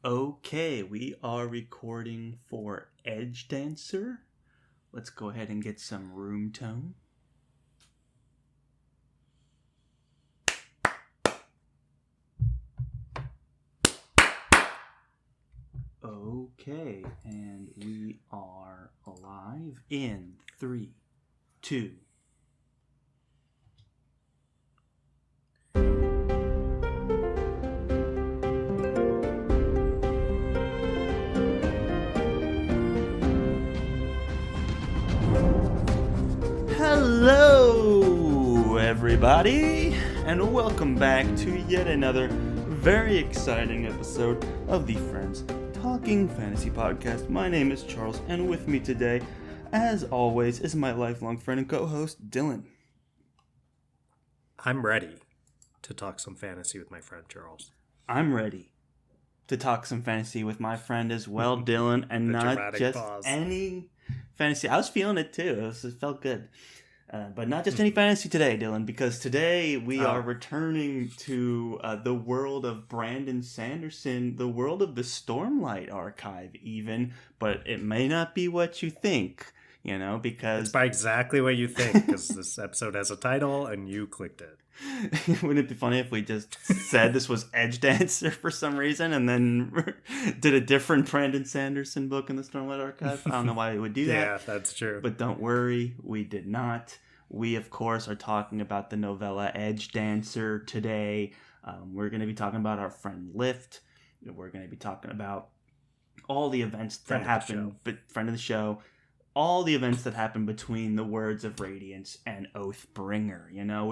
Okay, we are recording for Edgedancer. Let's go ahead and get some room tone. Okay, and we are alive in 3, 2. Hello, everybody, and welcome back to yet another very exciting episode of the Friends Talking Fantasy Podcast. My name is Charles, and with me today, as always, is my lifelong friend and co-host, Dylan. I'm ready to talk some fantasy with my friend Charles. I'm ready to talk some fantasy with my friend as well, Dylan, and not just any fantasy. I was feeling it too. It felt good. But not just any fantasy today, Dylan, because today we are returning to the world of Brandon Sanderson, the world of the Stormlight Archive even, but it may not be what you think, you know, because... It's by exactly what you think, because this episode has a title and you clicked it. Wouldn't it be funny if we just said this was Edgedancer for some reason and then did a different Brandon Sanderson book in the Stormlight Archive? I don't know why we would do that. Yeah, that's true. But don't worry, we did not. We, of course, are talking about the novella Edgedancer today. We're going to be talking about our friend Lift. We're going to be talking about all the events that happen, friend of the show, all the events that happen between the words of Radiance and Oathbringer. You know,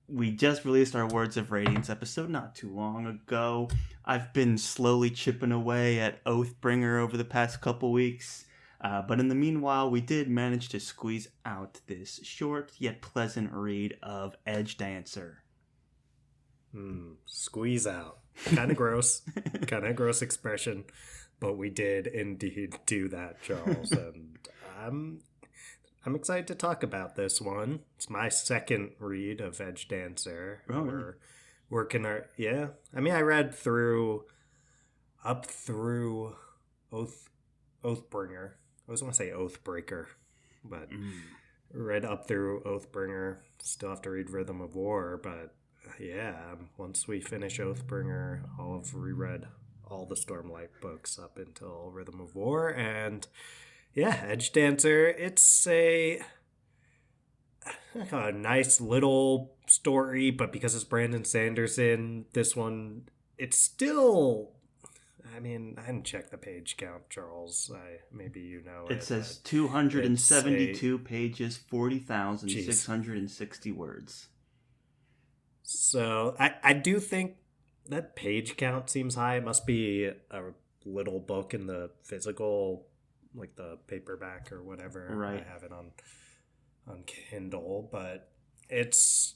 we just released our Words of Radiance episode not too long ago. I've been slowly chipping away at Oathbringer over the past couple weeks. But in the meanwhile, we did manage to squeeze out this short yet pleasant read of Edgedancer. Squeeze out. Kind of gross. Kind of gross expression. But we did indeed do that, Charles. And I'm excited to talk about this one. It's my second read of Edgedancer. Oh, really? Working our... Yeah. I mean, I read up through Oathbringer. I always want to say Oathbreaker, but read up through Oathbringer. Still have to read Rhythm of War, but yeah, once we finish Oathbringer, I'll have reread all the Stormlight books up until Rhythm of War, and yeah, Edgedancer, it's a nice little story, but because it's Brandon Sanderson, this one, it's still... I mean, I didn't check the page count, Charles. Maybe you know it. It says 272 pages, 40,660 words. So I do think that page count seems high. It must be a little book in the physical, like the paperback or whatever. Right. I have it on Kindle, but it's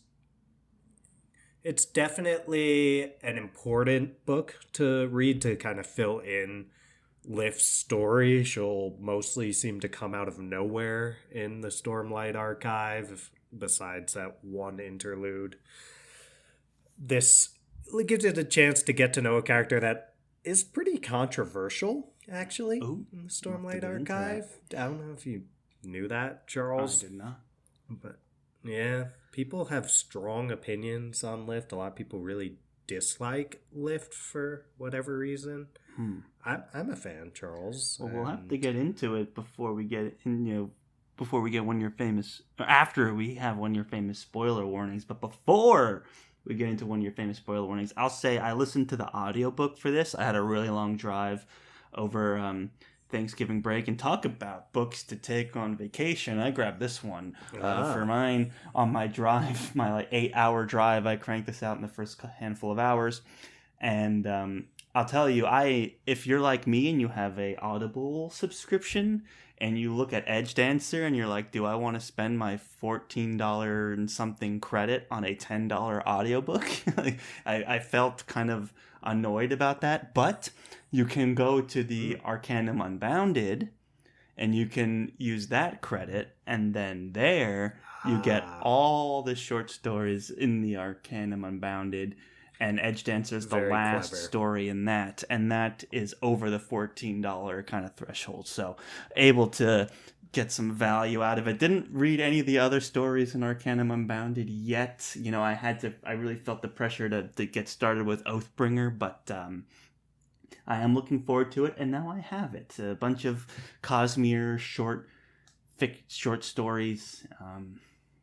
definitely an important book to read to kind of fill in Lift's story. She'll mostly seem to come out of nowhere in the Stormlight Archive, besides that one interlude. This gives it a chance to get to know a character that is pretty controversial, actually, in the Stormlight Archive. I don't know if you knew that, Charles. I did not. But, yeah... People have strong opinions on Lift. A lot of people really dislike Lift for whatever reason. I'm a fan, Charles. Well, we'll have to get into it before we get in, before we get one of your famous, or after we have one of your famous spoiler warnings. But before we get into one of your famous spoiler warnings, I'll say I listened to the audiobook for this. I had a really long drive over Thanksgiving break and talk about books to take on vacation. I grabbed this one for mine on my drive, my 8-hour drive. I cranked this out in the first handful of hours, and I'll tell you, if you're like me and you have a Audible subscription and you look at Edgedancer and you're like, do I want to spend my $14 and something credit on a $10 audiobook? I felt kind of annoyed about that, but you can go to the Arcanum Unbounded and you can use that credit, and then there you get all the short stories in the Arcanum Unbounded, and Edgedancer is the Very last clever. story in that, and that is over the $14 kind of threshold. So able to get some value out of it. Didn't read any of the other stories in Arcanum Unbounded yet. You know, I really felt the pressure to get started with Oathbringer, but I am looking forward to it, and now I have it. A bunch of Cosmere short stories.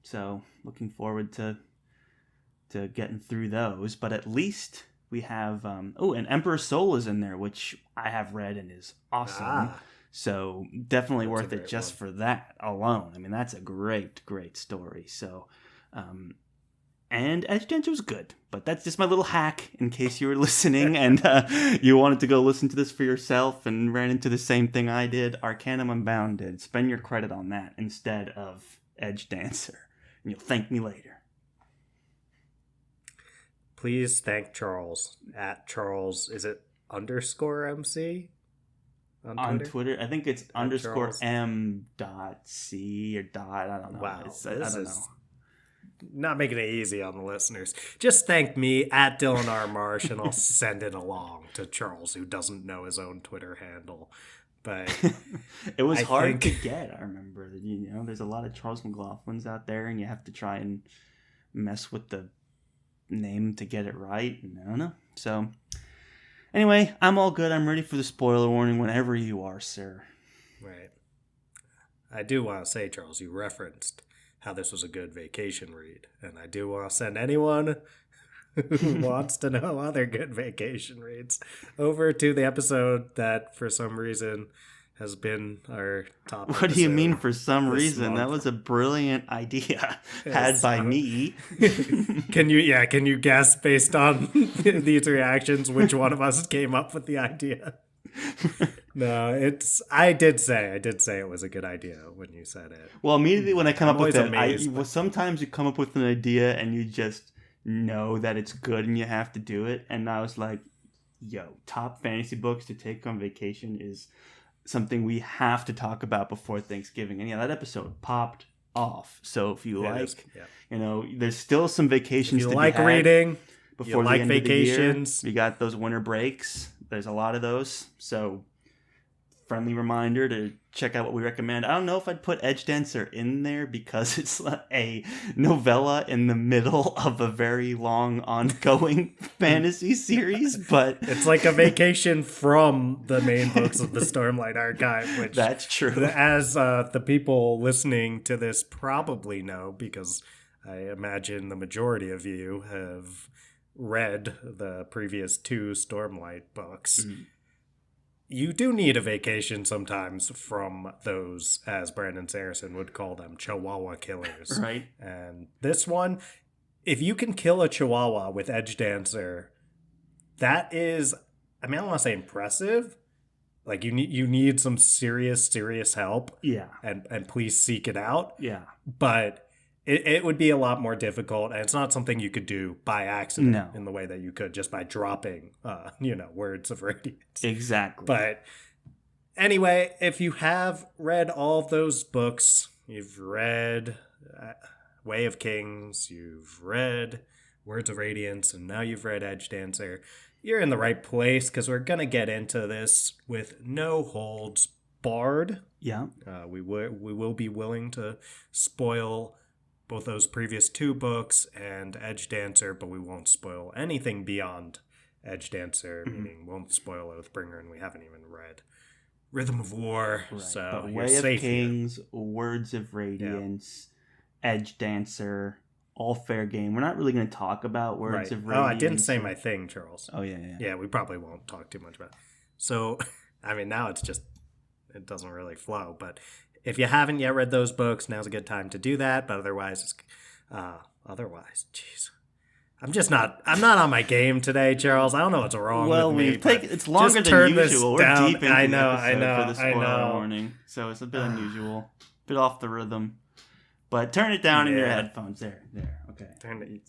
So looking forward to getting through those. But at least we have and Emperor's Soul is in there, which I have read and is awesome. So definitely That's worth it just for that alone. I mean, that's a great story. So, and Edgedancer was good, but that's just my little hack in case you were listening and you wanted to go listen to this for yourself and ran into the same thing I did. Arcanum Unbounded. Spend your credit on that instead of Edgedancer, and you'll thank me later. Please thank Charles at Charles. Is it _MC? On Twitter? I think it's Charles. _M.C or dot. I don't know. Wow. I don't know. Not making it easy on the listeners. Just thank me at Dylan R. Marsh, and I'll send it along to Charles, who doesn't know his own Twitter handle. But it was hard to get. I remember that, you know, there's a lot of Charles McLaughlins out there, and you have to try and mess with the name to get it right. And I don't know. So anyway, I'm all good. I'm ready for the spoiler warning whenever you are, sir. Right. I do want to say, Charles, you referenced how this was a good vacation read. And I do want to send anyone who wants to know other good vacation reads over to the episode that, for some reason, has been our top What do you mean for some reason? month. That was a brilliant idea had by me. Can you guess based on these reactions which one of us came up with the idea? No, I did say it was a good idea when you said it. Well, immediately when I come up with it, sometimes you come up with an idea and you just know that it's good and you have to do it. And I was like, yo, top fantasy books to take on vacation is something we have to talk about before Thanksgiving. And yeah, that episode popped off. So if you you know, there's still some vacations to be had. You like reading, before you like vacations. You got those winter breaks. There's a lot of those. So friendly reminder to check out what we recommend. I don't know if I'd put Edgedancer in there because it's a novella in the middle of a very long ongoing fantasy series, but it's like a vacation from the main books of the Stormlight Archive, which that's true. As the people listening to this probably know, because I imagine the majority of you have read the previous 2 Stormlight books. Mm-hmm. You do need a vacation sometimes from those, as Brandon Sanderson would call them, Chihuahua killers. Right. And this one, if you can kill a Chihuahua with Edgedancer, that is, I mean, I don't want to say impressive. Like, you need some serious help. Yeah. And please seek it out. Yeah. But it would be a lot more difficult, and it's not something you could do by accident in the way that you could just by dropping, words of Radiance. Exactly. But anyway, if you have read all of those books, you've read Way of Kings, you've read Words of Radiance, and now you've read Edgedancer, you're in the right place, because we're going to get into this with no holds barred. Yeah. We will be willing to spoil both those previous 2 books and Edgedancer, but we won't spoil anything beyond Edgedancer, meaning won't spoil Oathbringer, and we haven't even read Rhythm of War. Right. So but Way of Kings, Words of Radiance, Edgedancer, all fair game. We're not really going to talk about Words of Radiance. Oh, I didn't say my thing, Charles. Oh, yeah. Yeah, we probably won't talk too much about it. So, I mean, now it doesn't really flow, but if you haven't yet read those books, now's a good time to do that. But otherwise, jeez, I'm not on my game today, Charles. I don't know what's wrong with me. It's longer than usual. We're deep into the episode for the spoiler warning, so it's a bit unusual, a bit off the rhythm. But turn it down in your headphones. There. Okay.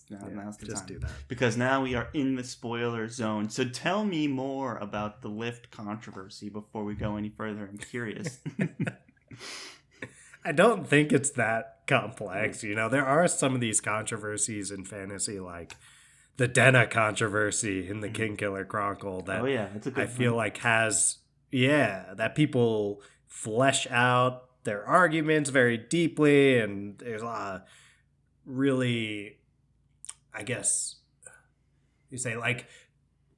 Now's the time. Do that. Because now we are in the spoiler zone. So tell me more about the Lift controversy before we go any further. I'm curious. I don't think it's that complex. You know, there are some of these controversies in fantasy, like the Denna controversy in the Kingkiller Chronicle that that's a good I feel point. like has, that people flesh out their arguments very deeply, and there's a lot of really, I guess you say, like,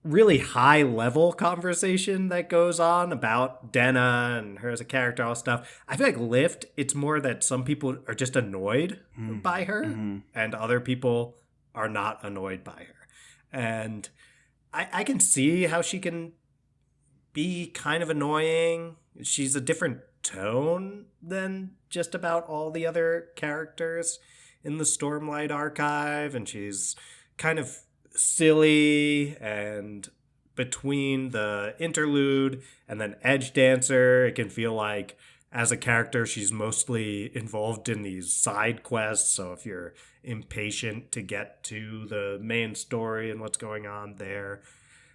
really high level conversation that goes on about Denna and her as a character, all stuff. I feel like Lift, it's more that some people are just annoyed by her, and other people are not annoyed by her. And I can see how she can be kind of annoying. She's a different tone than just about all the other characters in the Stormlight Archive, and she's kind of silly, and between the interlude and then Edgedancer, it can feel like as a character she's mostly involved in these side quests. So if you're impatient to get to the main story and what's going on there,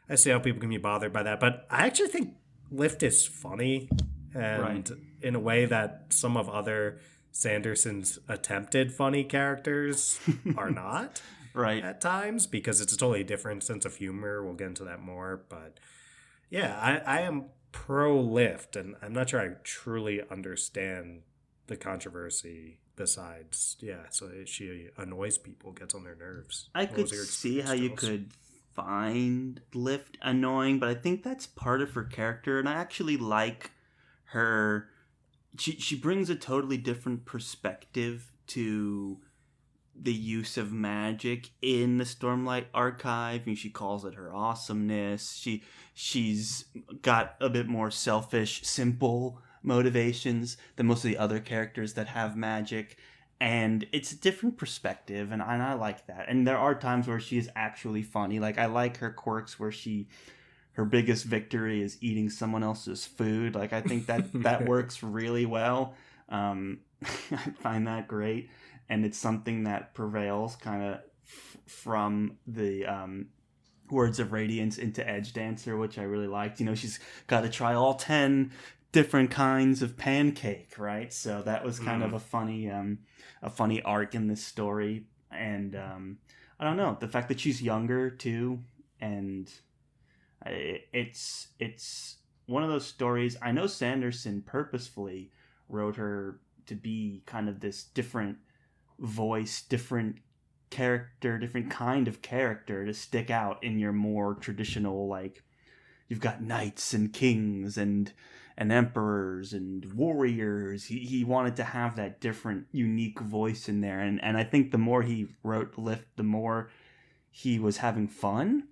I see how people can be bothered by that. But I actually think Lift is funny, and in a way that some of other Sanderson's attempted funny characters are not. At times, because it's a totally different sense of humor. We'll get into that more. But yeah, I am pro Lift, and I'm not sure I truly understand the controversy besides, so she annoys people, gets on their nerves. I could see how you could find Lift annoying, but I think that's part of her character, and I actually like her. She brings a totally different perspective to the use of magic in the Stormlight Archive. She calls it her awesomeness. She's got a bit more selfish, simple motivations than most of the other characters that have magic. And it's a different perspective, and I like that. And there are times where she is actually funny. Like, I like her quirks where her biggest victory is eating someone else's food. Like, I think that works really well. I find that great. And it's something that prevails kind of from the Words of Radiance into Edgedancer, which I really liked. She's got to try all 10 different kinds of pancake, right? So that was kind of a funny arc in this story. And I don't know, the fact that she's younger too, and it's one of those stories. I know Sanderson purposefully wrote her to be kind of this different voice, different character, different kind of character to stick out in your more traditional, like, you've got knights and kings and emperors and warriors. He wanted to have that different, unique voice in there, and I think the more he wrote Lift, the more he was having fun.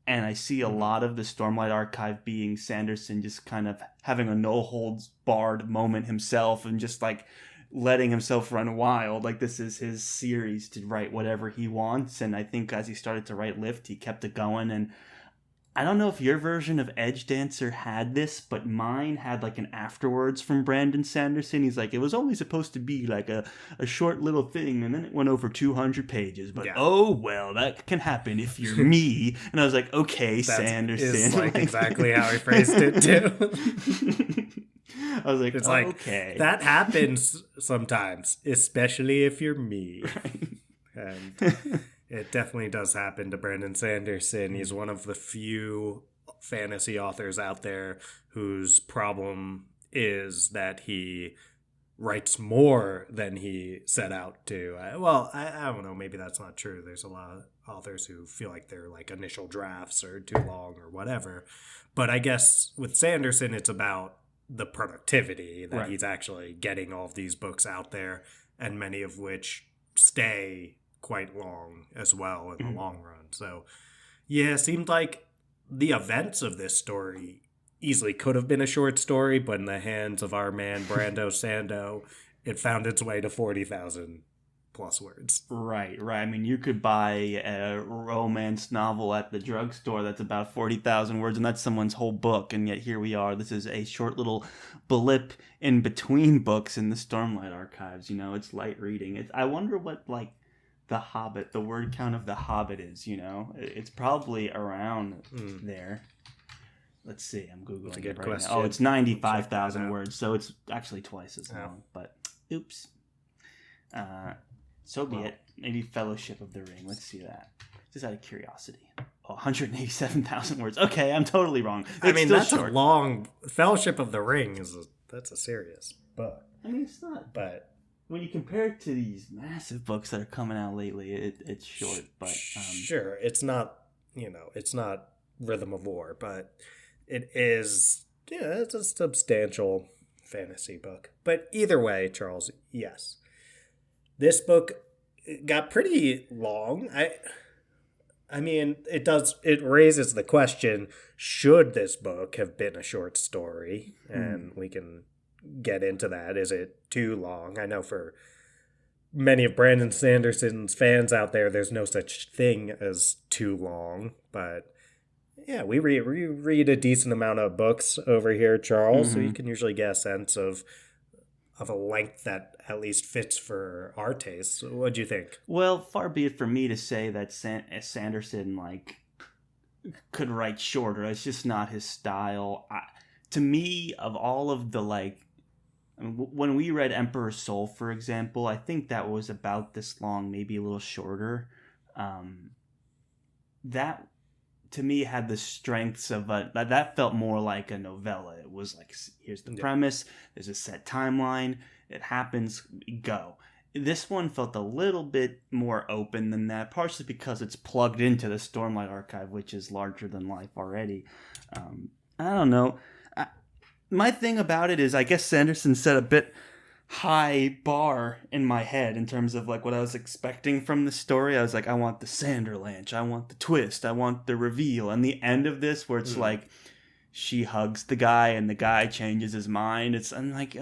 And I see a lot of the Stormlight Archive being Sanderson just kind of having a no-holds-barred moment himself and just, like, letting himself run wild. Like, this is his series to write whatever he wants. And I think as he started to write Lift, he kept it going. And I don't know if your version of Edgedancer had this, but mine had like an afterwards from Brandon Sanderson. He's like, it was only supposed to be like a short little thing, and then it went over 200 pages. But oh well, that can happen if you're me. And I was like, okay, Sanderson. Is like exactly how he phrased it too. I was like, it's okay. Like, that happens sometimes, especially if you're me. Right. And it definitely does happen to Brandon Sanderson. He's one of the few fantasy authors out there whose problem is that he writes more than he set out to. I don't know. Maybe that's not true. There's a lot of authors who feel like their like initial drafts are too long or whatever. But I guess with Sanderson, it's about the productivity that he's actually getting all of these books out there, and many of which stay quite long as well in the long run. So yeah, it seemed like the events of this story easily could have been a short story, but in the hands of our man Brando Sando, it found its way to 40,000 plus words. Right. I mean, you could buy a romance novel at the drugstore that's about 40,000 words, and that's someone's whole book, and yet here we are. This is a short little blip in between books in the Stormlight Archives. You know, it's light reading. I wonder what, like, the Hobbit, the word count of the Hobbit is, you know? It's probably around there. Let's see. I'm Googling That's a good it right question. now. Oh, it's 95,000 words, so it's actually twice as long. But, oops. So be it. Maybe Fellowship of the Ring. Let's see that. just out of curiosity. 187,000 words. Okay, I'm totally wrong. I mean, that's short. a long... Fellowship of the Ring that's a serious book. I mean, it's not. But when you compare it to these massive books that are coming out lately, it's short. But sure, it's not, it's not Rhythm of War, but it is, it's a substantial fantasy book. But either way, Charles, yes. This book got pretty long. I mean, it raises the question, should this book have been a short story? And we can get into that. Is it too long? I know for many of Brandon Sanderson's fans out there, there's no such thing as too long. But yeah, we read a decent amount of books over here, Charles, so you can usually get a sense of a length that at least fits for our tastes. What do you think? Well, far be it for me to say that Sanderson could write shorter. It's just not his style. To me, of all of the when we read Emperor's Soul, for example, I think that was about this long, maybe a little shorter. That to me had the strengths of that felt more like a novella. It was like, here's the premise, there's a set timeline, it happens, we go. This one felt a little bit more open than that, partially because it's plugged into the Stormlight Archive, which is larger than life already. I don't know. My thing about it is, I guess Sanderson set a bit high bar in my head in terms of what I was expecting from the story. I was like, I want the Sanderlanche, I want the twist, I want the reveal, and the end of this where it's she hugs the guy and the guy changes his mind. I'm like,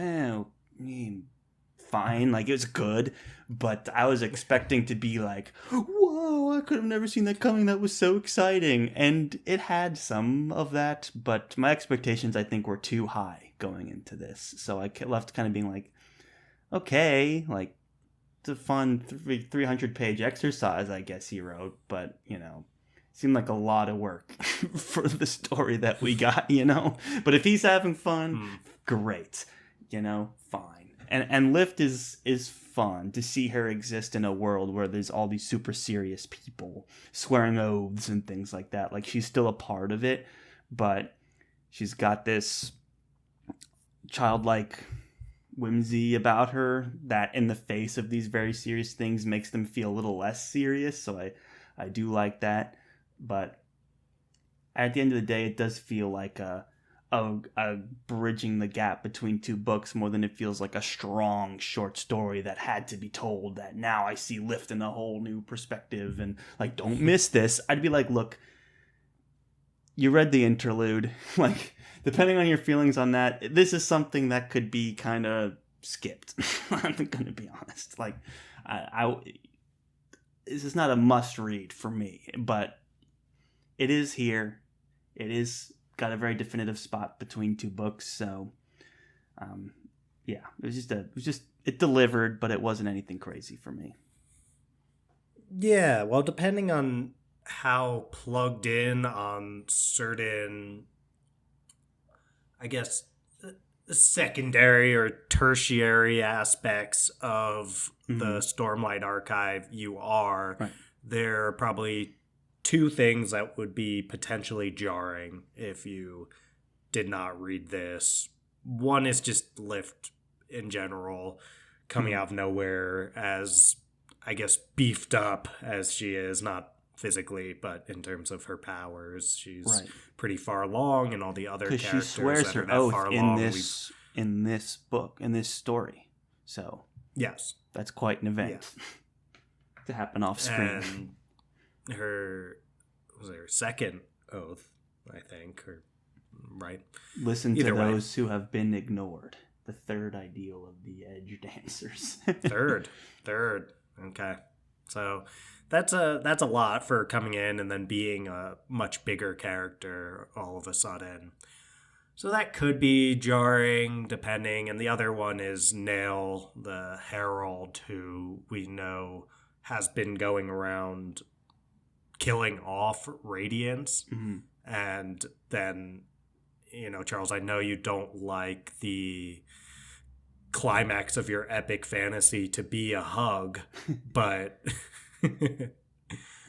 fine, it was good, but I was expecting to be like, whoa, I could have never seen that coming, that was so exciting. And it had some of that, but my expectations, I think, were too high going into this, so I left kind of being like, okay, it's a fun 300-page exercise, I guess he wrote, but, seemed like a lot of work for the story that we got, But if he's having fun, great, fine. And Lift is fun to see her exist in a world where there's all these super serious people swearing oaths and things like that. She's still a part of it, but she's got this childlike whimsy about her that in the face of these very serious things makes them feel a little less serious. So I do like that. But at the end of the day, it does feel like a bridging the gap between two books more than it feels like a strong short story that had to be told, that now I see Lift in a whole new perspective and don't miss this. I'd be like, look, you read the interlude, depending on your feelings on that, this is something that could be kind of skipped. I'm going to be honest. This is not a must read for me, but it is here. It is got a very definitive spot between two books. So, it delivered, but it wasn't anything crazy for me. Yeah, well, depending on how plugged in on certain, I guess, secondary or tertiary aspects of the Stormlight Archive you are, right, there are probably two things that would be potentially jarring if you did not read this. One is just Lift in general, coming out of nowhere, as, I guess, beefed up as she is, not physically, but in terms of her powers, she's pretty far along, and all the other characters she swears that are her that oath far in along. this book, in this story. So Yes, that's quite an event to happen off screen. And her second oath, I think, or right? Listen to those who have been ignored. The third ideal of the Edgedancers. third. Okay, so that's a lot for coming in and then being a much bigger character all of a sudden. So that could be jarring, depending. And the other one is Nail, the Herald, who we know has been going around killing off Radiance. And then, Charles, I know you don't like the climax of your epic fantasy to be a hug, but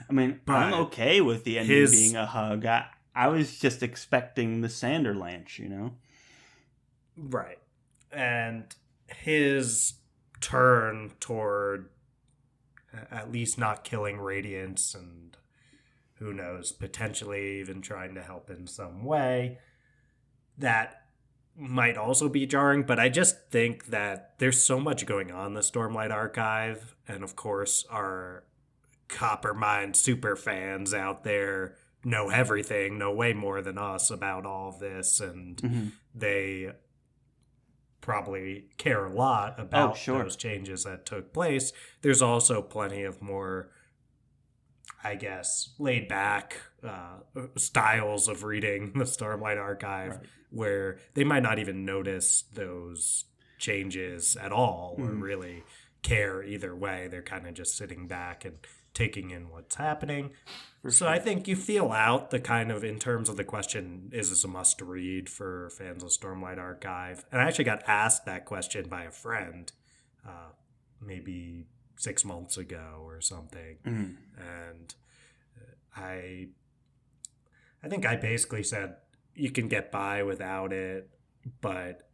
I mean, But I'm okay with the ending his- being a hug. I was just expecting the Sanderlanche, you know? Right. And his turn toward at least not killing Radiance and who knows, potentially even trying to help in some way, that might also be jarring. But I just think that there's so much going on in the Stormlight Archive. And of course, our Coppermind super fans out there know everything, know way more than us about all of this. And they probably care a lot about those changes that took place. There's also plenty of more, I guess, laid back styles of reading the Stormlight Archive, where they might not even notice those changes at all or really care either way. They're kind of just sitting back and taking in what's happening. So I think you feel out the kind of, in terms of the question, is this a must read for fans of Stormlight Archive? And I actually got asked that question by a friend maybe 6 months ago or something. And I think I basically said you can get by without it, but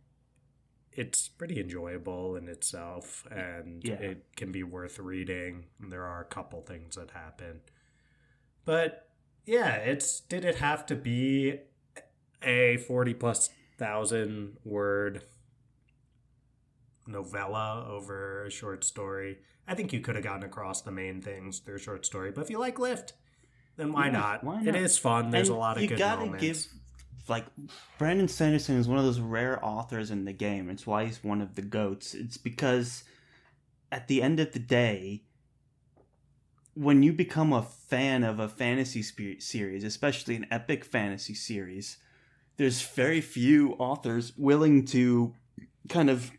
it's pretty enjoyable in itself, and it can be worth reading. And there are a couple things that happen. But yeah, did it have to be a 40,000+ word novella over a short story? I think you could have gotten across the main things through a short story. But if you like Lift, then why not? It is fun. There's a lot of good moments. Like, Brandon Sanderson is one of those rare authors in the game. It's why he's one of the GOATs. It's because at the end of the day, when you become a fan of a fantasy series, especially an epic fantasy series, there's very few authors willing to kind of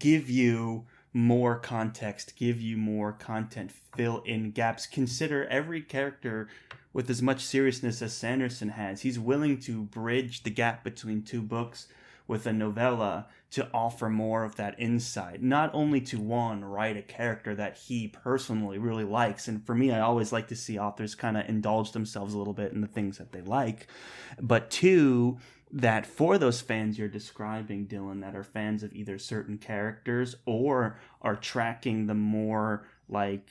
give you more context, give you more content, fill in gaps. Consider every character with as much seriousness as Sanderson has. He's willing to bridge the gap between two books with a novella to offer more of that insight. Not only to, one, write a character that he personally really likes, and for me, I always like to see authors kind of indulge themselves a little bit in the things that they like, but two, that for those fans you're describing, Dylan, that are fans of either certain characters or are tracking the more, like,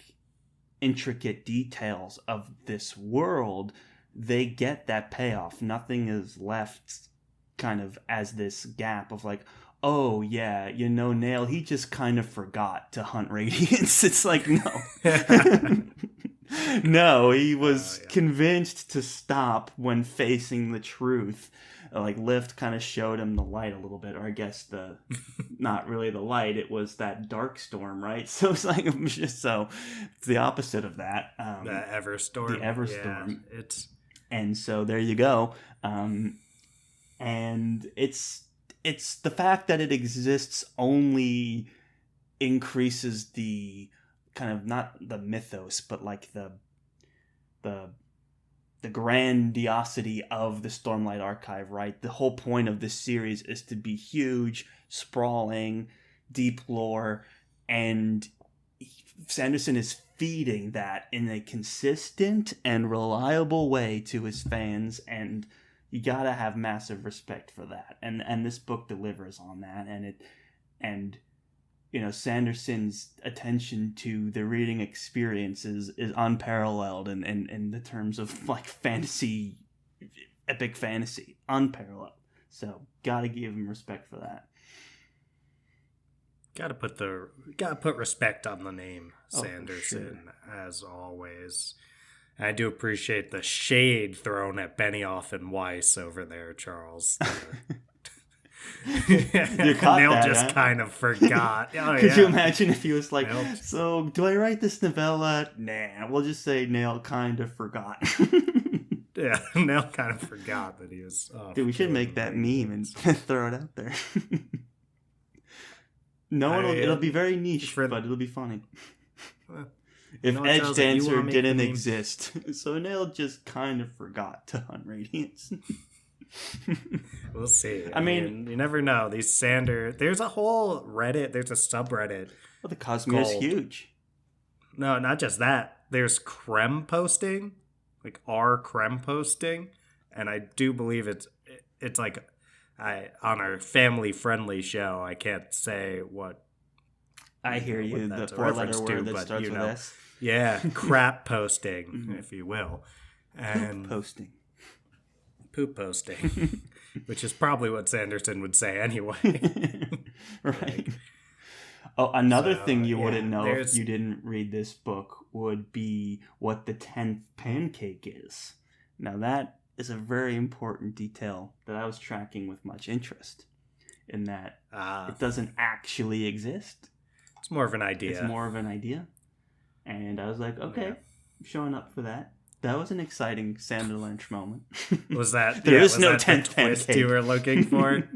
intricate details of this world, they get that payoff. Nothing is left kind of as this gap of like, oh yeah, you know, Nail, he just kind of forgot to hunt Radiance. It's like, no. No, he was convinced to stop when facing the truth. Like, Lift kind of showed him the light a little bit, or I guess not really the light, it was that dark storm, right? So it's like, it's the opposite of that. The Everstorm. The Everstorm. Yeah, and so there you go. And it's the fact that it exists only increases the kind of, not the mythos, but like the grandiosity of the Stormlight Archive, right? The whole point of this series is to be huge, sprawling, deep lore, and Sanderson is feeding that in a consistent and reliable way to his fans, and you gotta have massive respect for that. And this book delivers on that, and you know, Sanderson's attention to the reading experience is unparalleled in the terms of, like, fantasy, epic fantasy. Unparalleled. So, gotta give him respect for that. Gotta put respect on the name Sanderson, as always. I do appreciate the shade thrown at Benioff and Weiss over there, Charles. Nail just kind of forgot. Could you imagine if he was like, so do I write this novella? Nah, we'll just say Nail kind of forgot. Yeah, Nail kind of forgot that he was Dude, we should make that meme and throw it out there. It'll be very niche, but it'll be funny. If Edgedancer didn't exist. So Nail just kind of forgot to hunt Radiance. We'll see. I mean, you never know. There's a whole Reddit, there's a subreddit. Well, the Cosmere is huge. No, not just that. there's creme posting, like R creme posting, and I do believe it's like on our family friendly show. I can't say what. I hear you. The 4-letter word that starts with S. Yeah, crap posting, if you will, and poop posting, which is probably what Sanderson would say anyway. Right. Oh, another thing you wouldn't know if you didn't read this book would be what the 10th pancake is. Now that is a very important detail that I was tracking with much interest, in that it doesn't actually exist. It's more of an idea. It's more of an idea. And I was like, okay, I'm showing up for that. That was an exciting Sanderlanche moment. Was that there is no 10th pancake you were looking for?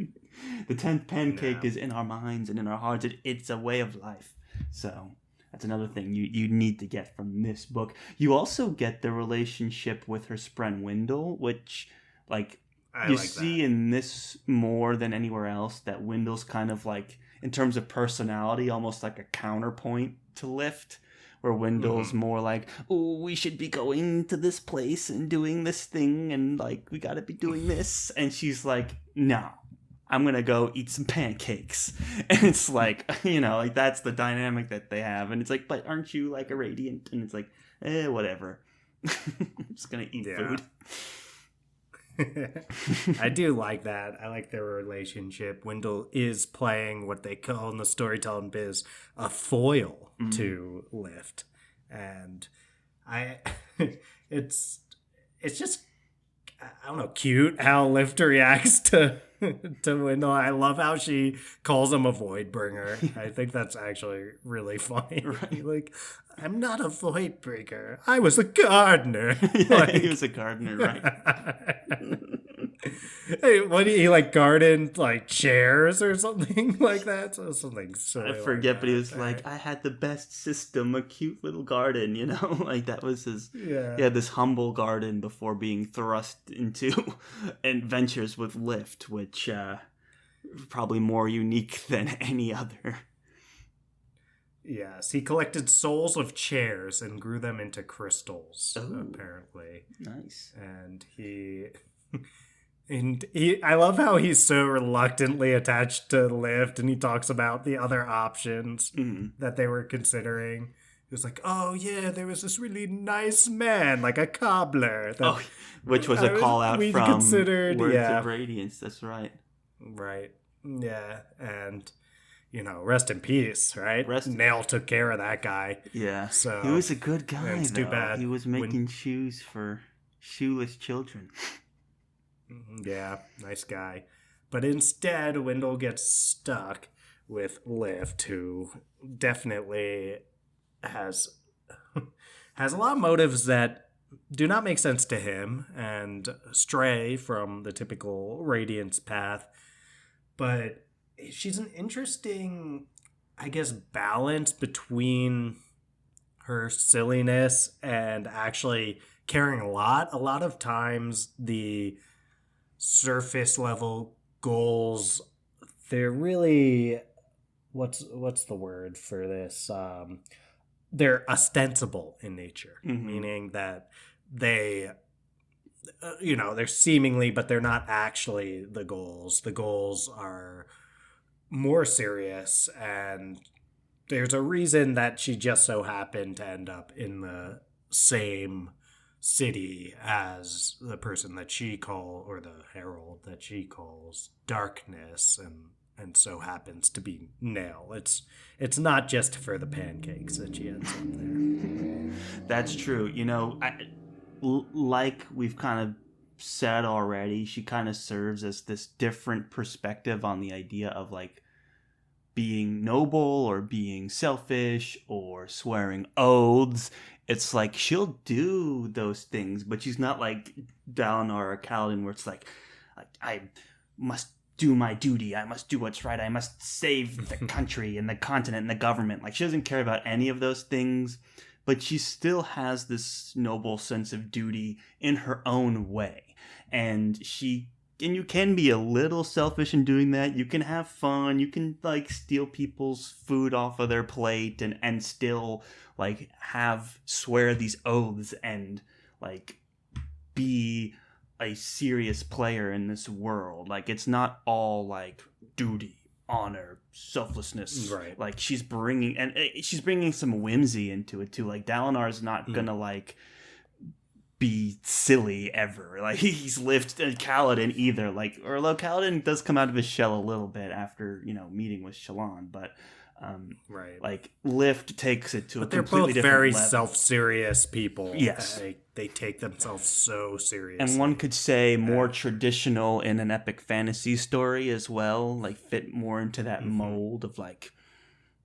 The 10th pancake is in our minds and in our hearts. It's a way of life. So that's another thing you need to get from this book. You also get the relationship with her spren Wendell, which you see in this more than anywhere else, that Wendell's kind of like, in terms of personality, almost like a counterpoint to Lift, where Wendell's more like, oh, we should be going to this place and doing this thing, and like, we gotta be doing this. And she's like, no, I'm gonna go eat some pancakes. And it's like, like that's the dynamic that they have. And it's like, but aren't you like a Radiant? And it's like, whatever. I'm just gonna eat food. I do like that. I like their relationship. Wendell is playing what they call in the storytelling biz a foil to Lift, and it's just, I don't know, cute how Lift reacts to Wendell. I love how she calls him a Voidbringer. I think that's actually really funny. Right. Like, I'm not a Voidbringer. I was a gardener. He was a gardener, right? Hey, what do you like, garden like chairs or something like that? So something silly. I forget, but he was like, I had the best system, a cute little garden, like that was his. Yeah. He had this humble garden before being thrust into adventures with Lift, which probably more unique than any other. Yes, he collected souls of chairs and grew them into crystals, apparently. Nice. And I love how he's so reluctantly attached to Lift, and he talks about the other options that they were considering. He was like, oh yeah, there was this really nice man, like a cobbler. Which was a call out from Words of Radiance, that's right. Right, yeah, and... rest in peace, right? Nail took care of that guy. Yeah. So he was a good guy, it's too bad. He was making shoes for shoeless children. Yeah, nice guy. But instead, Wendell gets stuck with Lift, who definitely has a lot of motives that do not make sense to him and stray from the typical Radiance path. But she's an interesting, I guess, balance between her silliness and actually caring a lot. A lot of times the surface level goals, they're really, what's the word for this? They're ostensible in nature, meaning that they... they're seemingly, but they're not actually the goals. The goals are more serious, and there's a reason that she just so happened to end up in the same city as the person that or the herald that she calls Darkness, and so happens to be Nail. It's not just for the pancakes that she ends up there. That's true. Like we've kind of said already, she kind of serves as this different perspective on the idea of like being noble or being selfish or swearing oaths. It's like she'll do those things, but she's not like Dalinar or Kaladin, where it's like I must do my duty, I must do what's right, I must save the country and the continent and the government. Like, she doesn't care about any of those things, but she still has this noble sense of duty in her own way. And she you can be a little selfish in doing that. You can have fun. You can like steal people's food off of their plate and still like swear these oaths and like be a serious player in this world. Like it's not all like duty, honor, selflessness. Right. Like she's bringing some whimsy into it too. Like Dalinar's not gonna like be silly ever. Like he's lived Kaladin either. Like, or although Kaladin does come out of his shell a little bit after, you know, meeting with Shallan, but right. like Lift takes it to but a they're completely both different very level. self-serious people. Yes. They take themselves so seriously. And one could say more traditional in an epic fantasy story as well, like fit more into that mold of like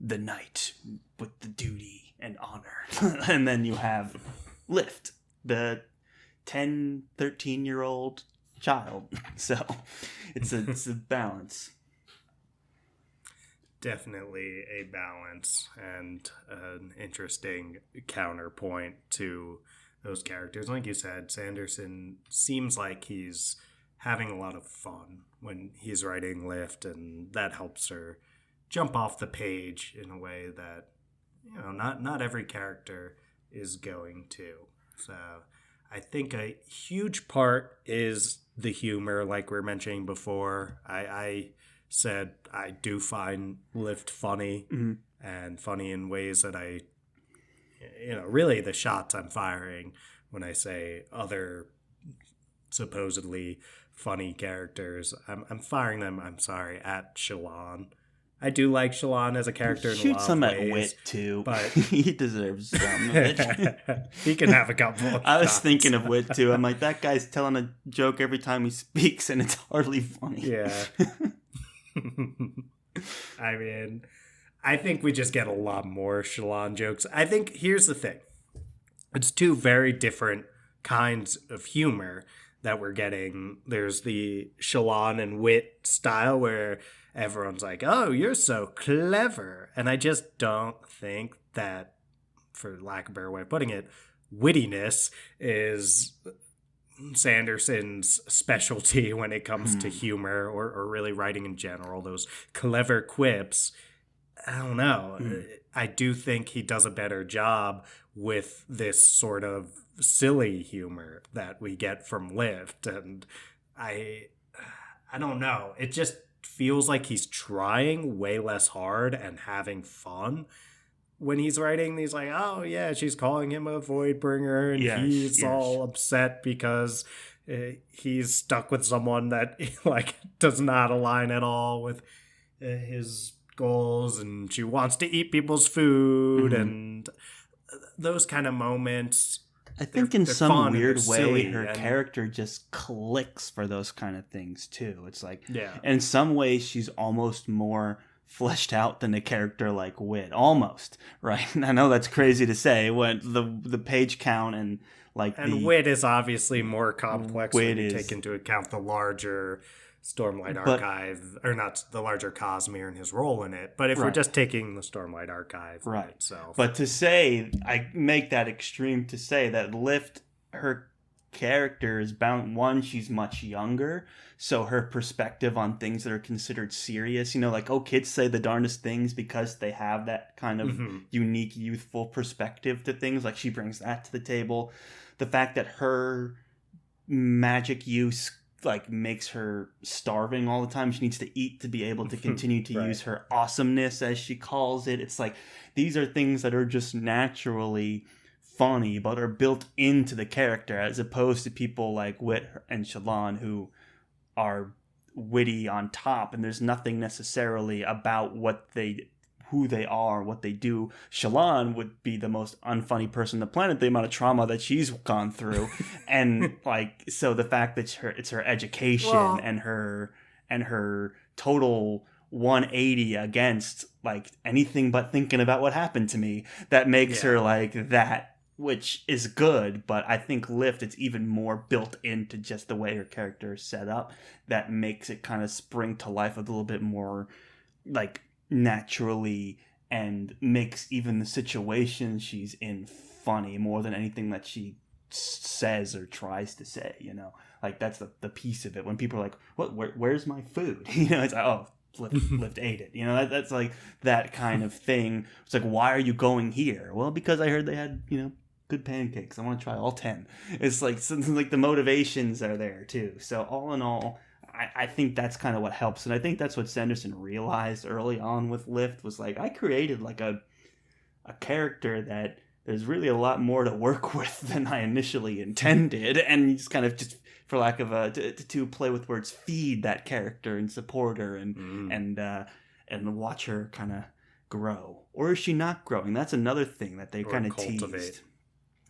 the knight with the duty and honor. And then you have Lift, the 10, 13-year-old child. So it's a balance. Definitely a balance and an interesting counterpoint to those characters. Like you said, Sanderson seems like he's having a lot of fun when he's writing Lift, and that helps her jump off the page in a way that, you know, not every character is going to. So I think a huge part is the humor, like we were mentioning before. I said I do find Lift funny, and funny in ways that I, you know, really the shots I'm firing when I say other supposedly funny characters, I'm firing them, I'm sorry, at Shallan. I do like Shallan as a character in a lot of ways. Shoot some at Wit, too. But he deserves some of it. He can have a couple of I was shots. thinking of Wit, too. I'm like, that guy's telling a joke every time he speaks, and it's hardly funny. Yeah. I mean, I think we just get a lot more Shallan jokes. I think, here's the thing. It's two very different kinds of humor that we're getting. There's the Shallan and Wit style where everyone's like, oh, you're so clever. And I just don't think that, for lack of a better way of putting it, wittiness is Sanderson's specialty when it comes to humor or really writing in general. Those clever quips, I don't know. I do think he does a better job with this sort of silly humor that we get from Lift. And I don't know. It just feels like he's trying way less hard and having fun when he's writing. He's like, oh yeah, she's calling him a Voidbringer, and he's all upset because he's stuck with someone that like does not align at all with his goals, and she wants to eat people's food, and those kind of moments. I think in some weird way her character just clicks for those kind of things too. It's like, in some ways she's almost more fleshed out than a character like Wit, almost, right? I know that's crazy to say when the page count and like Wit is obviously more complex when you take into account the larger Stormlight Archive, or not the larger Cosmere and his role in it. But if we're just taking the Stormlight Archive itself. But to say, I make that extreme to say that Lift, her character is bound, one, she's much younger, so her perspective on things that are considered serious, you know, like, oh, kids say the darndest things because they have that kind of unique youthful perspective to things. Like, she brings that to the table. The fact that her magic use like makes her starving all the time. She needs to eat to be able to continue to use her awesomeness, as she calls it. It's like, these are things that are just naturally funny, but are built into the character, as opposed to people like Wit and Shallan who are witty on top, and there's nothing necessarily about who they are, what they do. Shallan would be the most unfunny person on the planet, the amount of trauma that she's gone through. And like, so the fact that it's her education and her total 180 against like anything but thinking about what happened to me, that makes her like that, which is good. But I think Lift, it's even more built into just the way her character is set up, that makes it kind of spring to life a little bit more like naturally, and makes even the situation she's in funny more than anything that she says or tries to say, you know. Like that's the piece of it. When people are like, "What? Where's my food?" It's like, "Oh, Lift ate it." That's like that kind of thing. It's like, "Why are you going here?" Well, because I heard they had good pancakes. I want to try all 10. It's like something like the motivations are there too. So all in all, I think that's kind of what helps, and I think that's what Sanderson realized early on with Lift was like, I created like a character that there's really a lot more to work with than I initially intended, and you just kind of just, for lack of to play with words, feed that character and support her and watch her kind of grow. Or is she not growing? That's another thing that they kind of teased.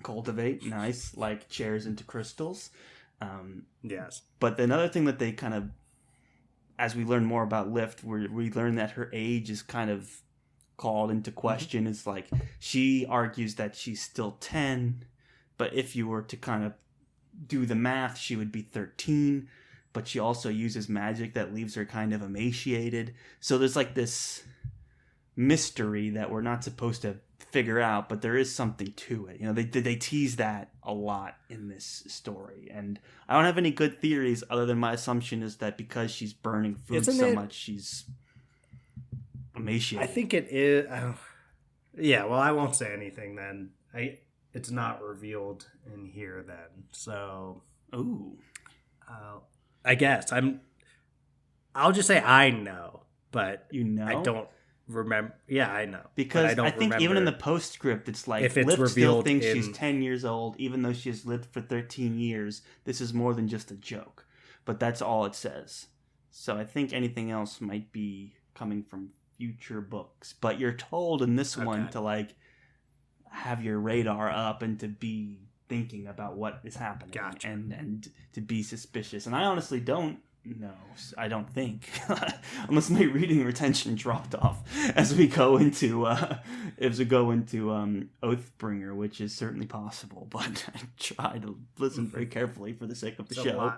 Cultivate, nice, like chairs into crystals. Yes. But another thing that they kind of, as we learn more about Lift, we learn that her age is kind of called into question. It's like she argues that she's still 10, but if you were to kind of do the math, she would be 13. But she also uses magic that leaves her kind of emaciated. So there's like this mystery that we're not supposed to figure out, but there is something to it. They tease that a lot in this story, and I don't have any good theories other than my assumption is that because she's burning food much, she's emaciated. I think it is. Yeah, well, I won't say anything then. It's not revealed in here then. So, I guess I'll just say I know, but I don't remember. Yeah, I know because I think even in the postscript, it's like if it's Lift still revealed thinks she's 10 years old, even though she has lived for 13 years. This is more than just a joke, but that's all it says. So I think anything else might be coming from future books. But you're told in this one to like have your radar up and to be thinking about what is happening and to be suspicious. And I honestly don't know. I don't think, unless my reading retention dropped off as we go into Oathbringer, which is certainly possible. But I try to listen very carefully for the sake of the show.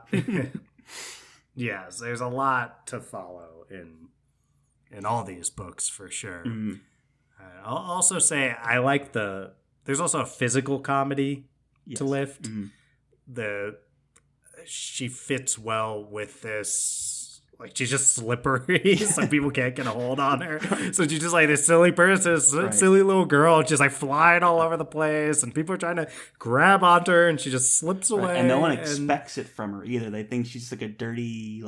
Yes, there's a lot to follow in all these books for sure. Mm-hmm. I'll also say I like there's also a physical comedy to Lift. Mm-hmm. She fits well with this, like she's just slippery, so people can't get a hold on her. So she's just like this silly person, silly little girl, just like flying all over the place, and people are trying to grab onto her, and she just slips away. And no one expects it from her either. They think she's like a dirty,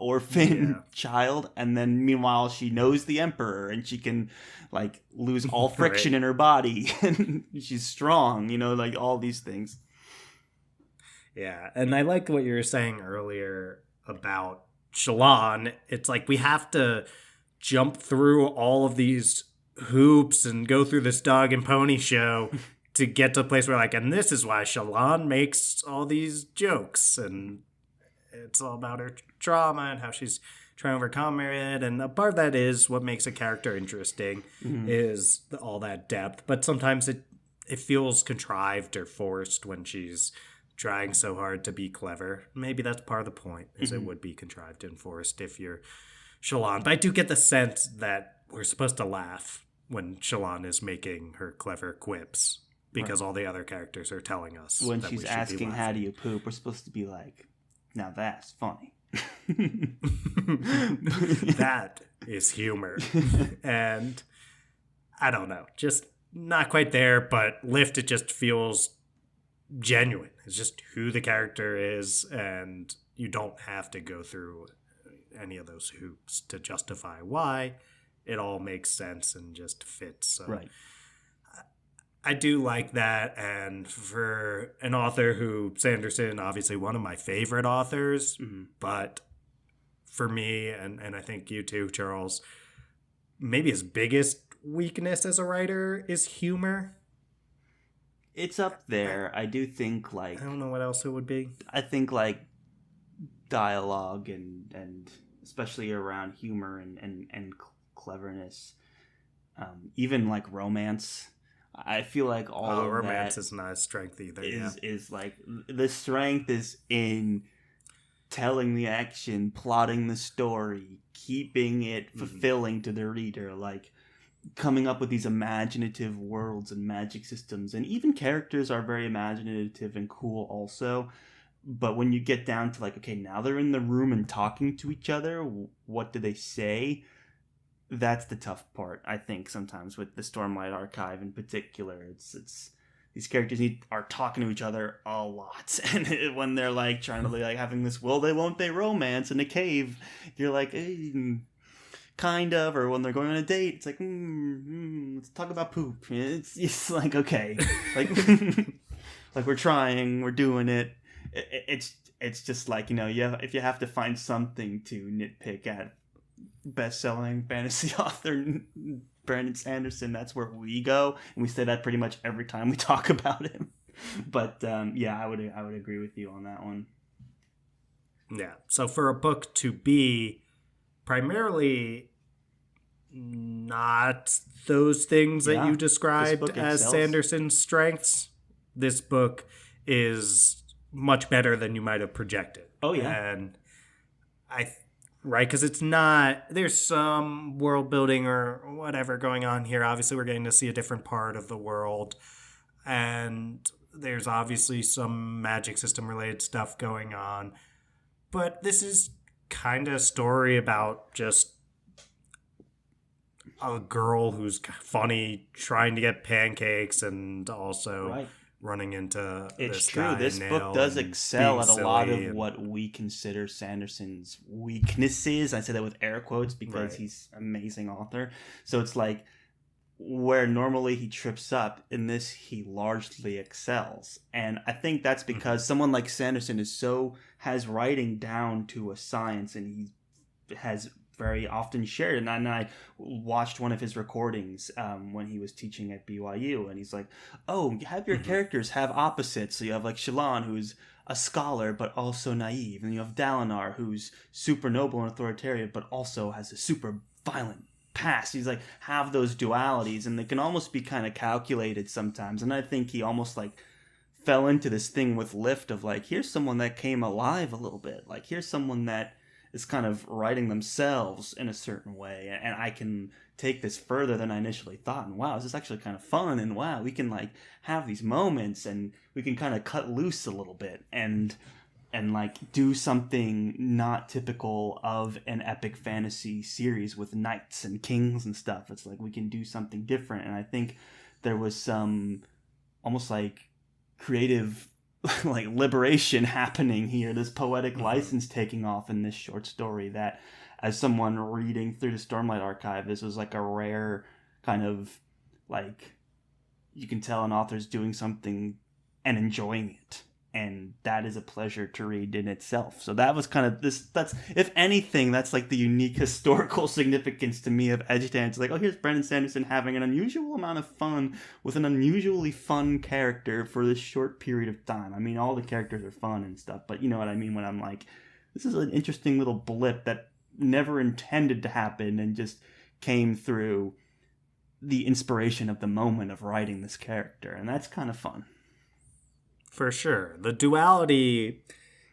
orphan child, and then meanwhile she knows the Emperor, and she can like lose all friction in her body, and she's strong. Like all these things. Yeah, and I liked what you were saying earlier about Shallan. It's like we have to jump through all of these hoops and go through this dog and pony show to get to a place where and this is why Shallan makes all these jokes, and it's all about her trauma and how she's trying to overcome it, and a part of that is what makes a character interesting is all that depth, but sometimes it feels contrived or forced when she's trying so hard to be clever. Maybe that's part of the point, is it would be contrived and forced if you're Shallan. But I do get the sense that we're supposed to laugh when Shallan is making her clever quips, because all the other characters are telling us when she's asking, how do you poop? We're supposed to be like, now that's funny. That is humor. And I don't know, just not quite there, but Lift, it just feels genuine. It's just who the character is, and you don't have to go through any of those hoops to justify why. It all makes sense and just fits. So I do like that, and for an author who, Sanderson, obviously one of my favorite authors, but for me, and I think you too, Charles, maybe his biggest weakness as a writer is humor. It's up there. I do think I don't know what else it would be. I think dialogue and especially around humor and cleverness, even romance. I feel like all of romance that is not a strength either. Is the strength is in telling the action, plotting the story, keeping it fulfilling to the reader, coming up with these imaginative worlds and magic systems, and even characters are very imaginative and cool also, But when you get down to like, okay, now they're in the room and talking to each other, what do they say? That's the tough part, I think, sometimes with the Stormlight Archive in particular. It's these characters are talking to each other a lot, and when they're like trying to like having this will they won't they romance in a cave, you're like, kind of. Or when they're going on a date, it's like, let's talk about poop. It's like, okay, like like we're trying, we're doing it. It's just like, if you have to find something to nitpick at best-selling fantasy author Brandon Sanderson, that's where we go, and we say that pretty much every time we talk about him. But I would agree with you on that one. Yeah. So for a book to be primarily not those things that you described as Sanderson's strengths, this book is much better than you might have projected. Oh yeah. And right, because it's not, there's some world building or whatever going on here. Obviously, we're getting to see a different part of the world, and there's obviously some magic system related stuff going on. But this is kind of a story about just a girl who's funny, trying to get pancakes, and also running into it's true. This book does excel at a lot of what we consider Sanderson's weaknesses. I say that with air quotes because he's an amazing author. So it's like where normally he trips up, in this he largely excels. And I think that's because someone like Sanderson has writing down to a science, and he has very often shared. And I watched one of his recordings when he was teaching at BYU, and he's like, oh, you have your characters have opposites. So you have like Shallan, who's a scholar but also naive, and you have Dalinar, who's super noble and authoritarian but also has a super violent past. He's like, have those dualities, and they can almost be kind of calculated sometimes. And I think he almost like fell into this thing with Lift of like, here's someone that came alive a little bit, like here's someone that is kind of writing themselves in a certain way, and I can take this further than I initially thought, and wow, this is actually kind of fun, and wow, we can like have these moments, and we can kind of cut loose a little bit, and like do something not typical of an epic fantasy series with knights and kings and stuff. It's like we can do something different, and I think there was some almost like creative like liberation happening here, this poetic license taking off in this short story, that as someone reading through the Stormlight Archive, this was like a rare kind of like, you can tell an author's doing something and enjoying it, and that is a pleasure to read in itself. So that was kind of that's if anything, that's like the unique historical significance to me of Edgedancer. Like, oh, here's Brandon Sanderson having an unusual amount of fun with an unusually fun character for this short period of time. I mean, all the characters are fun and stuff, but you know what I mean when I'm like, this is an interesting little blip that never intended to happen and just came through the inspiration of the moment of writing this character, and that's kind of fun. For sure. The duality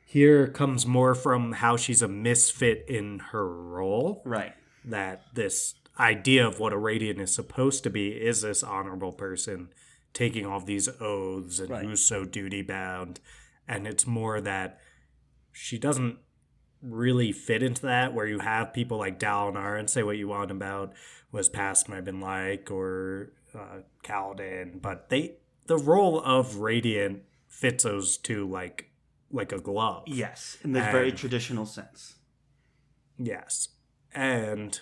here comes more from how she's a misfit in her role. Right. That this idea of what a Radiant is supposed to be is this honorable person taking all these oaths and who's so duty-bound. And it's more that she doesn't really fit into that, where you have people like Dalinar, and say what you want about was past might have been like, or Kaladin, but the role of Radiant fits those two like a glove. Yes, in the very traditional sense. Yes. And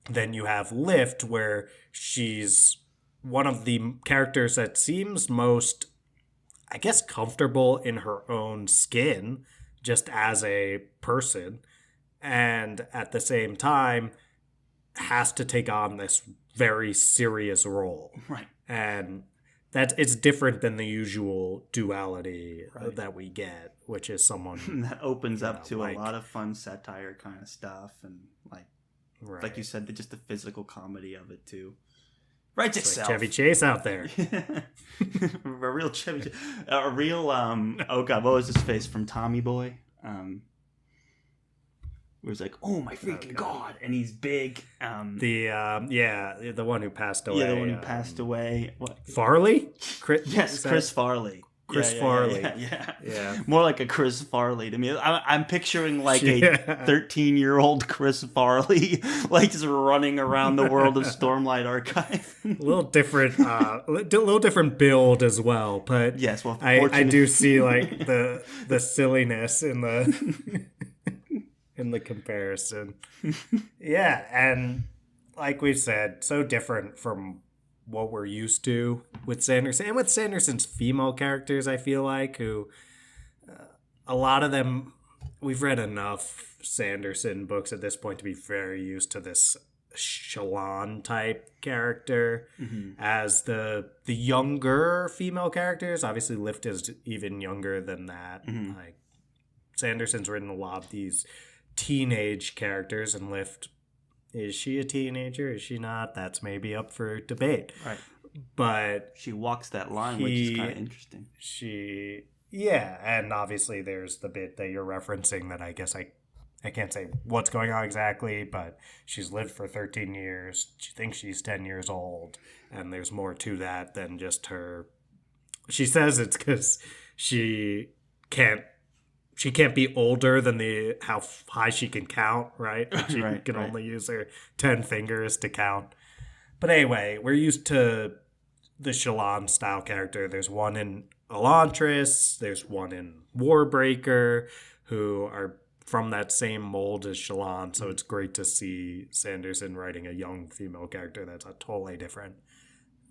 then you have Lift, where she's one of the characters that seems most, I guess, comfortable in her own skin, just as a person, and at the same time has to take on this very serious role. Right. And it's different than the usual duality that we get, which is someone that opens up to a lot of fun satire kind of stuff, and like you said, just the physical comedy of it too. Writes itself. Like Chevy Chase out there. A real Chevy, a real oh god, what was his face from Tommy Boy? Where it's like, oh my freaking god, and he's big. The one who passed away. Yeah, the one who passed away. What? Farley? Chris Farley. Chris yeah, Farley. Yeah. More like a Chris Farley to me. I'm picturing like a 13-year-old Chris Farley, like just running around the world of Stormlight Archive. A little different build as well, but yes, well, I do see like the silliness in the in the comparison. Yeah, and like we said, so different from what we're used to with Sanderson, and with Sanderson's female characters, I feel like, who a lot of them, we've read enough Sanderson books at this point to be very used to this Shallan type character as the younger female characters. Obviously Lift is even younger than that. Like Sanderson's written a lot of these teenage characters, and Lift, is she a teenager? Is she not? That's maybe up for debate. Right. But she walks that line, which is kind of interesting. Yeah, and obviously there's the bit that you're referencing that I guess I can't say what's going on exactly, but she's lived for 13 years. She thinks she's 10 years old, and there's more to that than just her. She says it's because she can't be older than how high she can count, right? She can only use her 10 fingers to count. But anyway, we're used to the Shallan style character. There's one in Elantris, there's one in Warbreaker, who are from that same mold as Shallan. So it's great to see Sanderson writing a young female character that's a totally different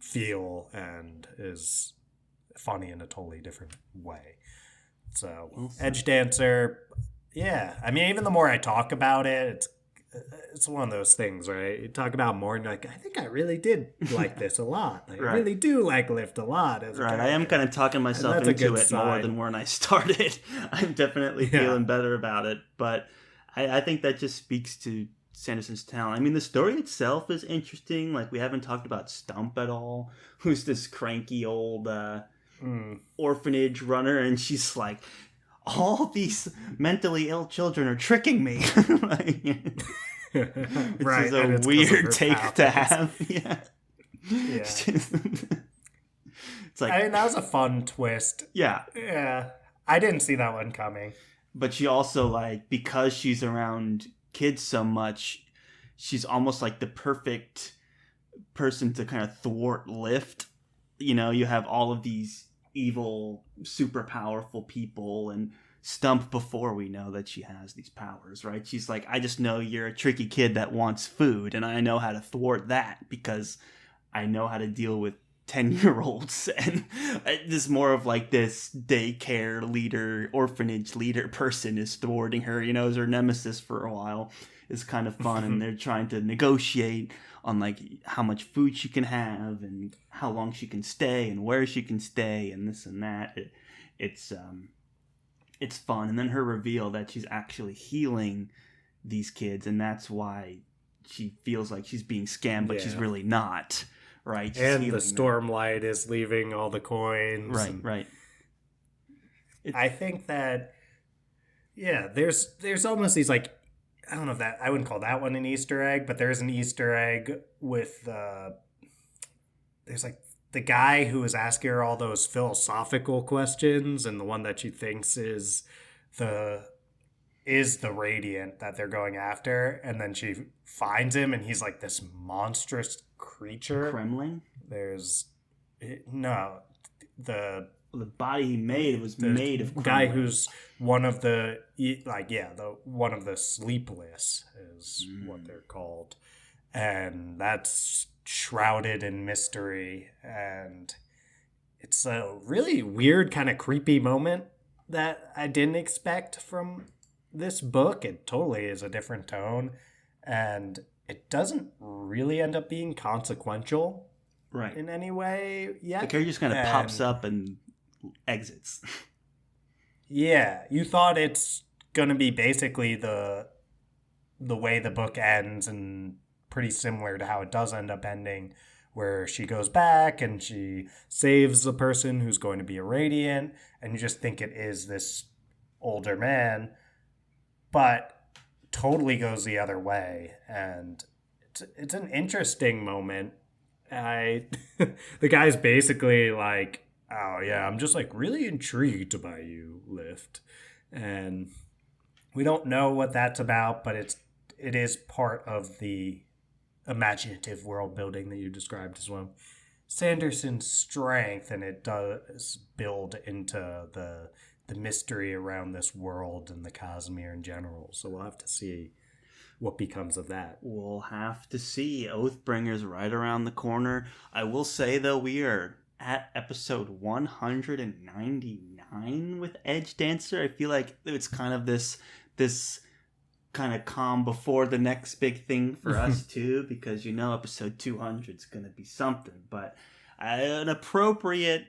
feel and is funny in a totally different way. So, Edgedancer, yeah. I mean, even the more I talk about it, it's one of those things, right? You talk about more and you're like, I think I really did like this a lot. Like, I really do like Lift a lot. Right, I am kind of talking myself into it more than when I started. I'm definitely feeling better about it. But I think that just speaks to Sanderson's talent. I mean, the story itself is interesting. Like, we haven't talked about Stump at all, who's this cranky old orphanage runner, and she's like, all these mentally ill children are tricking me. Which is a weird take to have. Yeah. It's like, I mean, that was a fun twist. Yeah. I didn't see that one coming. But she also, like, because she's around kids so much, she's almost like the perfect person to kind of thwart Lift. You know, you have all of these evil, super powerful people, and Stump, before we know that she has these powers, right? She's like, I just know you're a tricky kid that wants food, and I know how to thwart that because I know how to deal with 10-year-olds. And this more of like this daycare leader, orphanage leader person is thwarting her, you know, as her nemesis for a while. It's kind of fun, and they're trying to negotiate on like how much food she can have and how long she can stay and where she can stay and this and that. It's fun. And then her reveal that she's actually healing these kids, and that's why she feels like she's being scammed, but she's really not, right? She's and the Stormlight is leaving all the coins. Right. I think that, there's almost these, like, I don't know if that, I wouldn't call that one an Easter egg, but there's an Easter egg with, there's like the guy who is asking her all those philosophical questions, and the one that she thinks is the Radiant that they're going after, and then she finds him, and he's like this monstrous creature. Kremling? The body he made was made of Kremling. Guy who's one of the one of the sleepless is what they're called, and that's shrouded in mystery, and it's a really weird kind of creepy moment that I didn't expect from this book. It totally is a different tone, and it doesn't really end up being consequential in any way yet. The character just kind of pops up and exits. Yeah, you thought it's gonna be basically the way the book ends, and pretty similar to how it does end up ending, where she goes back and she saves the person who's going to be a Radiant, and you just think it is this older man, but totally goes the other way, and it's an interesting moment. The guy's basically like, oh yeah, I'm just like really intrigued by you, Lift. And we don't know what that's about, but it is part of the imaginative world building that you described as well. Sanderson's strength, and it does build into the mystery around this world and the Cosmere in general. So we'll have to see what becomes of that. We'll have to see. Oathbringer's right around the corner. I will say, though, we are at episode 199 with Edgedancer. I feel like it's kind of this kind of calm before the next big thing for us, too, because, episode 200 is going to be something. But an appropriate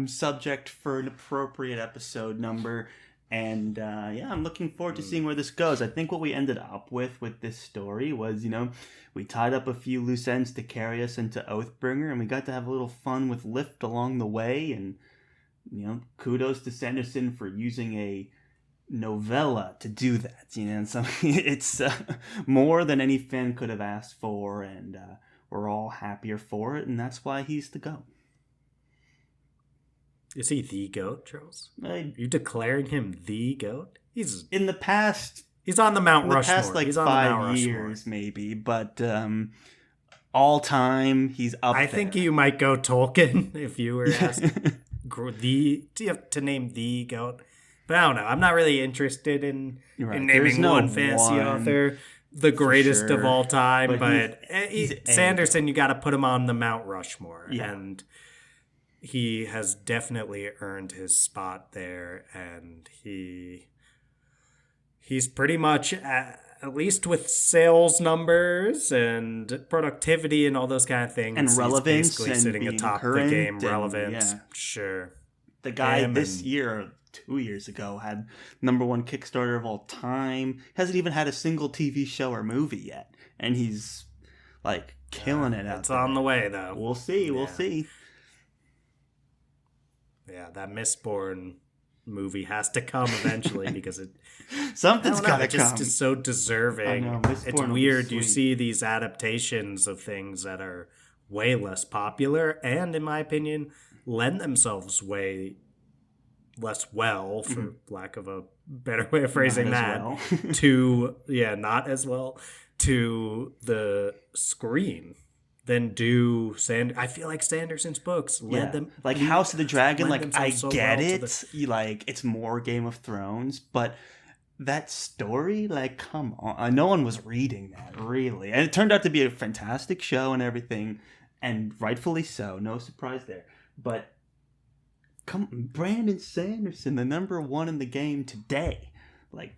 subject for an appropriate episode number. And I'm looking forward to seeing where this goes. I think what we ended up with this story was, we tied up a few loose ends to carry us into Oathbringer, and we got to have a little fun with Lift along the way. And, kudos to Sanderson for using a novella to do that. And so it's more than any fan could have asked for, and we're all happier for it, and that's why he's the GOAT. Is he the GOAT, Charles? You declaring him the GOAT? He's in the past. He's on the Mount Rushmore. Past he's 5 years, maybe, but all time he's up. I think you might go Tolkien if you were asked. Do you have to name the GOAT? But I don't know. I'm not really interested in naming one fantasy author the greatest of all time. But Sanderson, you got to put him on the Mount Rushmore, and he has definitely earned his spot there, and he's pretty much at least with sales numbers and productivity and all those kind of things, and relevance, he's basically and sitting atop the game. Relevance, sure. The guy this year, 2 years ago, had #1 Kickstarter of all time. Hasn't even had a single TV show or movie yet, and he's like killing it out It's there. on the way, though. We'll see. We'll see. Yeah, that Mistborn movie has to come eventually because something's got to come. It just is so deserving. I know, it's weird. You see these adaptations of things that are way less popular and, in my opinion, lend themselves way less well, for lack of a better way of phrasing that, not as well, to the screen than do I feel like Sanderson's books led them, like House of the Dragon. Like, I so get well it, like it's more Game of Thrones, but that story, like, come on, no one was reading that really, and it turned out to be a fantastic show and everything, and rightfully so, no surprise there. But Brandon Sanderson, the #1 in the game today, like,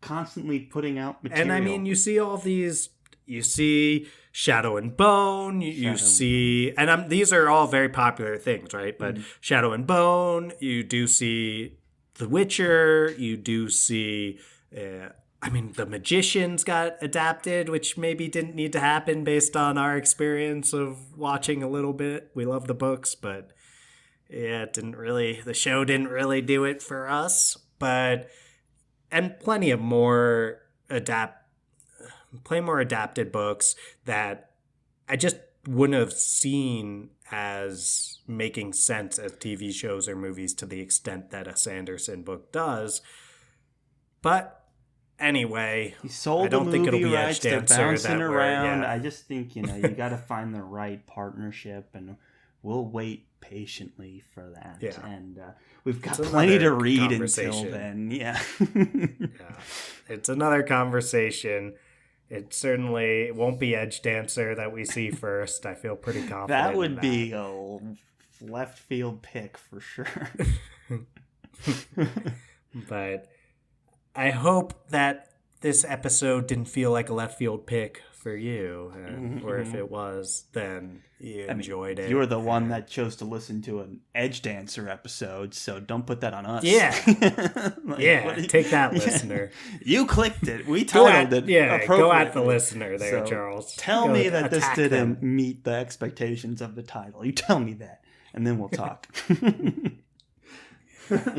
constantly putting out material. And I mean, you see all these. You see Shadow and Bone, you see... And these are all very popular things, right? But Shadow and Bone, you do see The Witcher, you do see... The Magicians got adapted, which maybe didn't need to happen based on our experience of watching a little bit. We love the books, but the show didn't really do it for us. And plenty of more adapted books that I just wouldn't have seen as making sense as TV shows or movies to the extent that a Sanderson book does. But anyway, I don't think it'll be Edgedancer. They're bouncing around. I just think, you got to find the right partnership, and we'll wait patiently for that. Yeah. And we've got plenty to read until then. Yeah. It's another conversation. It certainly won't be Edgedancer that we see first. I feel pretty confident. That would be a left field pick for sure. But I hope that this episode didn't feel like a left field pick for you. Or if it was, then you enjoyed it. You were the one that chose to listen to an Edgedancer episode, so don't put that on us. Yeah. Take that, listener. You clicked it. We titled it. Yeah, go at the listener there, so Charles. Tell me that this didn't meet the expectations of the title. You tell me that, and then we'll talk.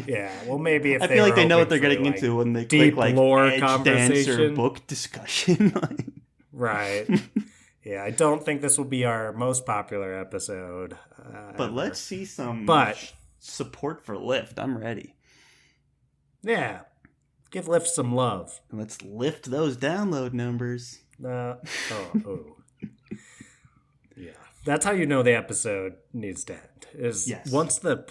Yeah, well, maybe if I feel like they know what they're getting into when they click like lore Edgedancer book discussion. Right. Yeah, I don't think this will be our most popular episode. But let's see some support for Lyft. I'm ready. Yeah. Give Lyft some love. And let's lift those download numbers. Yeah. That's how you know the episode needs to end. Once the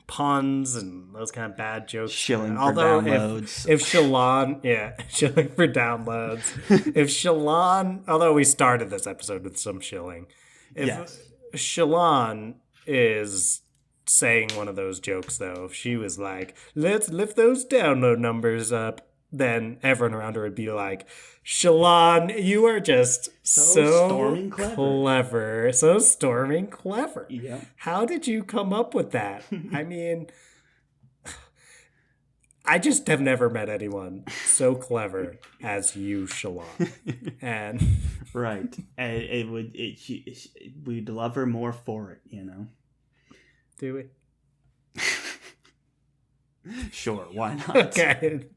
puns and those kind of bad jokes. Shilling for downloads. If Shalon, shilling for downloads. If Shalon, although we started this episode with some shilling, if Shalon is saying one of those jokes, though, if she was like, let's lift those download numbers up, then everyone around her would be like, Shalon, you are just so storming clever. So storming clever. Yeah. How did you come up with that? I mean, I just have never met anyone so clever as you, Shalon. And right. And we'd love her more for it, you know. Do we? Sure, why not? Okay.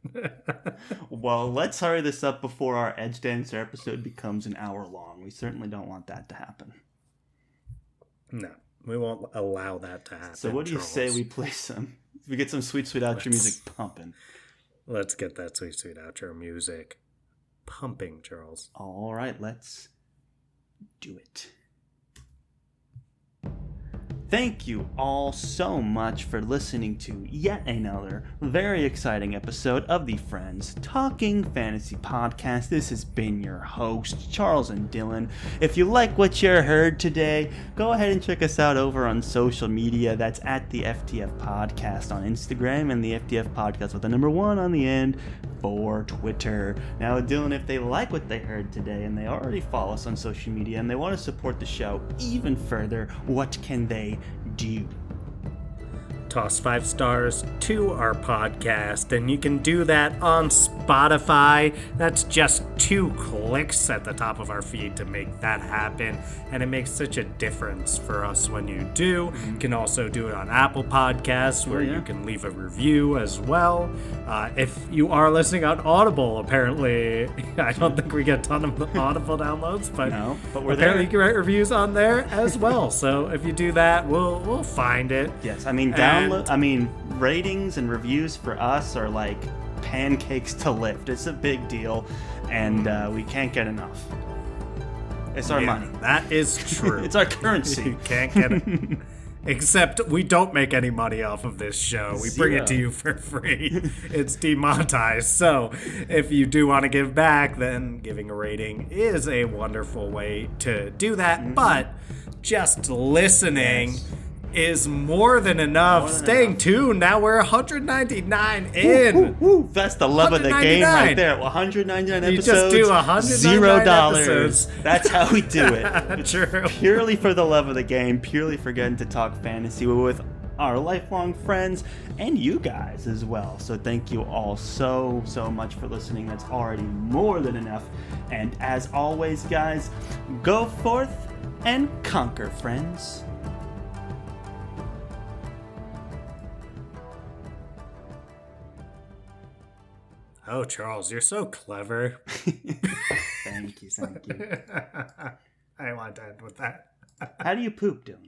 Well, let's hurry this up before our Edgedancer episode becomes an hour long. We certainly don't want that to happen. No, we won't allow that to happen. So what do you say we play we get some sweet outro music pumping? Let's get that sweet outro music pumping, Charles. All right, let's do it. Thank you all so much for listening to yet another very exciting episode of the Friends Talking Fantasy Podcast. This has been your host, Charles and Dylan. If you like what you heard today, go ahead and check us out over on social media. That's at the FTF Podcast on Instagram and the FTF Podcast with the number 1 on the end for Twitter. Now, Dylan, if they like what they heard today and they already follow us on social media and they want to support the show even further, what can they do? Toss 5 stars to our podcast, and you can do that on Spotify. That's just 2 clicks at the top of our feed to make that happen, and it makes such a difference for us when you do. You can also do it on Apple Podcasts, where you can leave a review as well. If you are listening on Audible, apparently, I don't think we get a ton of Audible downloads, but we're apparently there. you can write reviews on there as well. So if you do that, we'll find it. Yes, I mean, ratings and reviews for us are like pancakes to Lyft. It's a big deal, and we can't get enough. It's our money. That is true. It's our currency. You can't get it. Except we don't make any money off of this show. We bring it to you for free. It's demonetized. So if you do want to give back, then giving a rating is a wonderful way to do that. But just listening is more than enough. Staying tuned. Now we're 199 in. Woo. That's the love of the game right there. 199 episodes. You just do 199 $0. episodes. That's how we do it. True. Purely for the love of the game. Purely for getting to talk fantasy with our lifelong friends and you guys as well. So thank you all so much for listening. That's already more than enough. And as always, guys, go forth and conquer, friends. Oh, Charles, you're so clever. Thank you. I want to end with that. How do you poop, Dylan?